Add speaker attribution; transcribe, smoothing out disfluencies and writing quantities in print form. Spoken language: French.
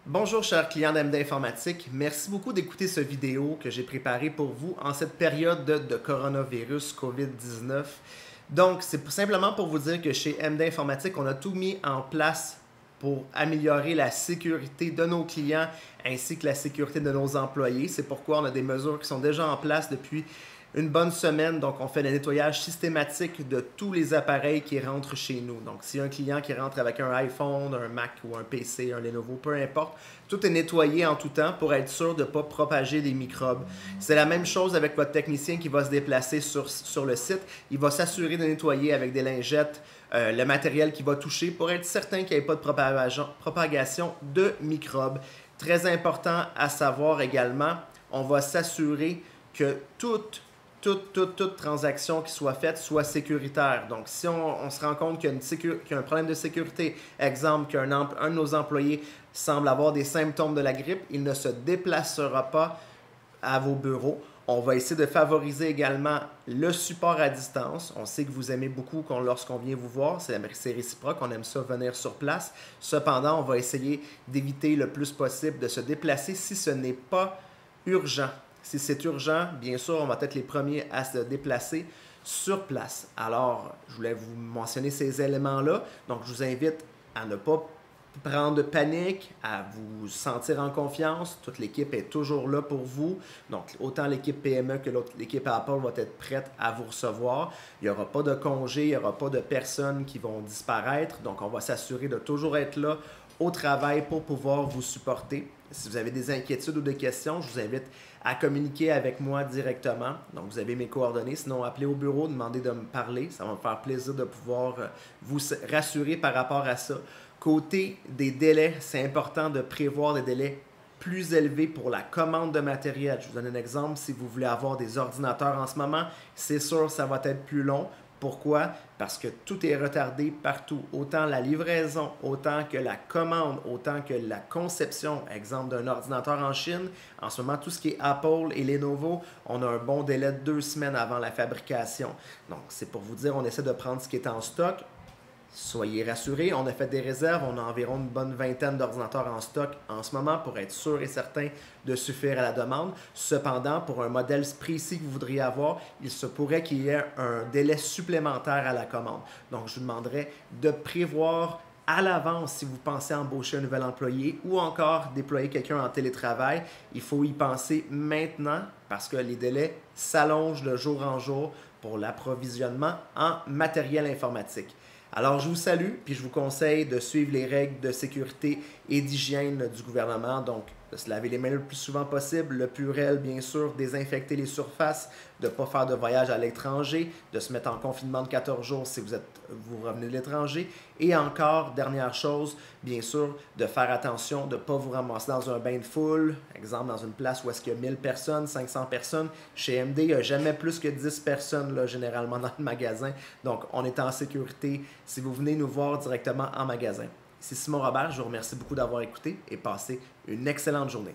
Speaker 1: Bonjour chers clients d'MD Informatique, merci beaucoup d'écouter cette vidéo que j'ai préparée pour vous en cette période de coronavirus COVID-19. Donc, c'est simplement pour vous dire que chez MD Informatique, on a tout mis en place pour améliorer la sécurité de nos clients ainsi que la sécurité de nos employés. C'est pourquoi on a des mesures qui sont déjà en place depuis une bonne semaine. Donc, on fait le nettoyage systématique de tous les appareils qui rentrent chez nous. Donc, s'il y a un client qui rentre avec un iPhone, un Mac ou un PC, un Lenovo, peu importe, tout est nettoyé en tout temps pour être sûr de ne pas propager des microbes. C'est la même chose avec votre technicien qui va se déplacer sur le site. Il va s'assurer de nettoyer avec des lingettes le matériel qui va toucher pour être certain qu'il n'y ait pas de propagation de microbes. Très important à savoir également, on va s'assurer que toute transaction qui soit faite soit sécuritaire. Donc, si on se rend compte qu'il y a un problème de sécurité, exemple, qu'un de nos employés semble avoir des symptômes de la grippe, il ne se déplacera pas à vos bureaux. On va essayer de favoriser également le support à distance. On sait que vous aimez beaucoup lorsqu'on vient vous voir, c'est réciproque, on aime ça venir sur place. Cependant, on va essayer d'éviter le plus possible de se déplacer si ce n'est pas urgent. Si c'est urgent, bien sûr, on va être les premiers à se déplacer sur place. Alors, je voulais vous mentionner ces éléments-là. Donc, je vous invite à ne pas prendre de panique, à vous sentir en confiance. Toute l'équipe est toujours là pour vous. Donc, autant l'équipe PME que l'équipe Apple va être prête à vous recevoir. Il n'y aura pas de congé, il n'y aura pas de personnes qui vont disparaître. Donc, on va s'assurer de toujours être là au travail pour pouvoir vous supporter. Si vous avez des inquiétudes ou des questions, je vous invite à communiquer avec moi directement. Donc, vous avez mes coordonnées. Sinon, appelez au bureau, demandez de me parler. Ça va me faire plaisir de pouvoir vous rassurer par rapport à ça. Côté des délais, c'est important de prévoir des délais plus élevés pour la commande de matériel. Je vous donne un exemple. Si vous voulez avoir des ordinateurs en ce moment, c'est sûr que ça va être plus long. Pourquoi? Parce que tout est retardé partout. Autant la livraison, autant que la commande, autant que la conception. Exemple d'un ordinateur en Chine. En ce moment, tout ce qui est Apple et Lenovo, on a un bon délai de 2 semaines avant la fabrication. Donc, c'est pour vous dire, on essaie de prendre ce qui est en stock. Soyez rassurés, on a fait des réserves, on a environ une bonne vingtaine d'ordinateurs en stock en ce moment pour être sûr et certain de suffire à la demande. Cependant, pour un modèle précis que vous voudriez avoir, il se pourrait qu'il y ait un délai supplémentaire à la commande. Donc, je vous demanderai de prévoir à l'avance si vous pensez embaucher un nouvel employé ou encore déployer quelqu'un en télétravail. Il faut y penser maintenant parce que les délais s'allongent de jour en jour pour l'approvisionnement en matériel informatique. Alors, je vous salue, puis je vous conseille de suivre les règles de sécurité et d'hygiène du gouvernement. Donc, de se laver les mains le plus souvent possible, le Purell, bien sûr, désinfecter les surfaces, de ne pas faire de voyage à l'étranger, de se mettre en confinement de 14 jours si vous revenez de l'étranger. Et encore, dernière chose, bien sûr, de faire attention de ne pas vous ramasser dans un bain de foule, exemple dans une place où est-ce qu'il y a 1000 personnes, 500 personnes. Chez MD, il n'y a jamais plus que 10 personnes là, généralement dans le magasin. Donc, on est en sécurité si vous venez nous voir directement en magasin. C'est Simon Robert, je vous remercie beaucoup d'avoir écouté et passez une excellente journée.